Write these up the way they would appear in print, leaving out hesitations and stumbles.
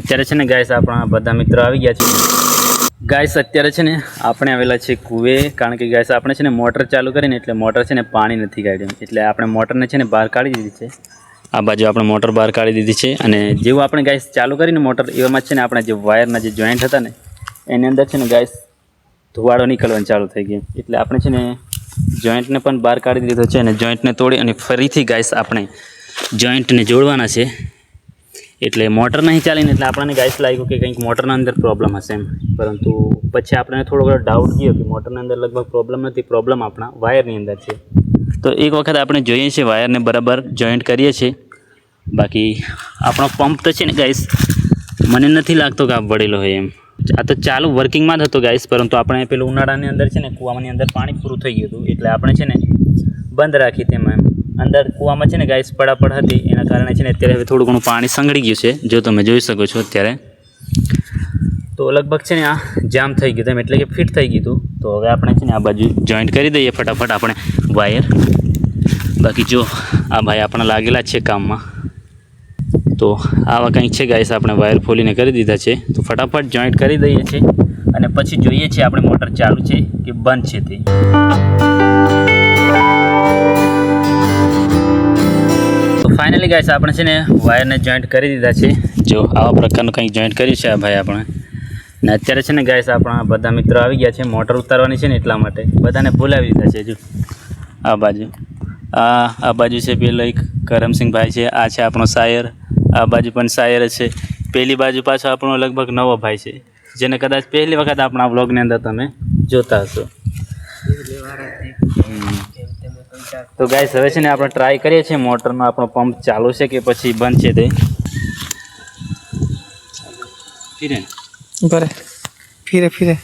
અત્યારે છે ને ગાઈસ આપણા બધા મિત્રો આવી ગયા છે ગાઈસ અત્યારે છે ને આપણે આવેલા છે કૂવે કારણ કે ગાઈસ આપણે છે ને મોટર ચાલુ કરીને એટલે મોટર છે ને પાણી નથી કાઢ્યું એટલે આપણે મોટરને છે ને બહાર કાઢી દીધી છે આ બાજુ આપણે મોટર બહાર કાઢી દીધી છે અને જેવું આપણે ગાઈસ ચાલુ કરીને મોટર એવામાં છે ને આપણે જે વાયરના જે જોઈન્ટ હતા ને એની અંદર છે ને ગાઈસ ધુવાડો નીકળવાનું ચાલુ થઈ ગયો એટલે આપણે છે ને જોઈન્ટને પણ બહાર કાઢી દીધો છે અને જોઈન્ટને તોડી અને ફરીથી ગાઈસ આપણે જોઈન્ટને જોડવાના છે એટલે મોટર નહીં ચાલીને એટલે આપણને ગાઈસ લાગ્યું કે કંઈક મોટરના અંદર પ્રોબ્લેમ હશે એમ પરંતુ પછી આપણને થોડો ઘણો ડાઉટ ગયો કે મોટરના અંદર લગભગ પ્રોબ્લેમ નથી પ્રોબ્લેમ આપણા વાયરની અંદર છે તો એક વખત આપણે જોઈએ છીએ વાયરને બરાબર જોઈન્ટ કરીએ છીએ બાકી આપણો પંપ તો છે ને ગાઈસ મને નથી લાગતો કે આ બળેલો હોય એમ આ તો ચાલુ વર્કિંગમાં જ હતો ગાઈસ પરંતુ આપણે પેલું ઉનાળાની અંદર છે ને કૂવાની અંદર પાણી પૂરું થઈ ગયું હતું એટલે આપણે છે ને બંધ રાખી તેમાં એમ અંદર કૂવામાં છે ને ગાઈસ પડાપડ હતી એના કારણે છે ને અત્યારે હવે થોડું ઘણું પાણી સંગળી ગયું છે જો તમે જોઈ શકો છો અત્યારે તો લગભગ છે ને આ જામ થઈ ગયું એમ એટલે કે ફિટ થઈ ગયું હતું તો હવે આપણે છે ને આ બાજુ જોઈન્ટ કરી દઈએ ફટાફટ આપણે વાયર બાકી જો આ ભાઈ આપણા લાગેલા છે કામમાં તો આવા કંઈક છે ગાઈસ આપણે વાયર ખોલીને કરી દીધા છે તો ફટાફટ જોઈન્ટ કરી દઈએ છીએ અને પછી જોઈએ છીએ આપણે મોટર ચાલુ છે કે બંધ છે તે તો ફાઇનલી ગાઈસ આપણે છે ને વાયરને જોઈન્ટ કરી દીધા છે જો આવા પ્રકારનું કંઈક જોઈન્ટ કર્યું છે આ ભાઈ આપણે ને અત્યારે છે ને ગાઈસ આપણા બધા મિત્રો આવી ગયા છે મોટર ઉતારવાની છે ને એટલા માટે બધાને બોલાવી દીધા છે જો આ બાજુ છે પેલો એક કરમસિંહભાઈ છે આ છે આપણો શાયર આ બાજુ પણ શાયર છે પેલી બાજુ પાછો આપણો લગભગ નવો ભાઈ છે જેને કદાચ પહેલી વખત આપણા વ્લોગની અંદર તમે જોતા હશો તો ગાઈસ હવે છે ને આપણે ટ્રાય કરીએ છીએ મોટરનો આપણો પંપ ચાલુ છે કે પછી બંધ છે તે ફિરે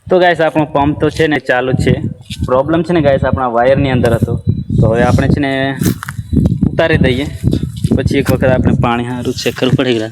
તો ગાઈસ આપણો પંપ તો છે ને ચાલુ જ છે પ્રોબ્લેમ છે ને ગાઈસ આપણા વાયરની અંદર હતો તો હવે આપણે છે ને ઉતારી દઈએ પછી એક વખત આપણે પાણી સારું ચેક કરવું પડે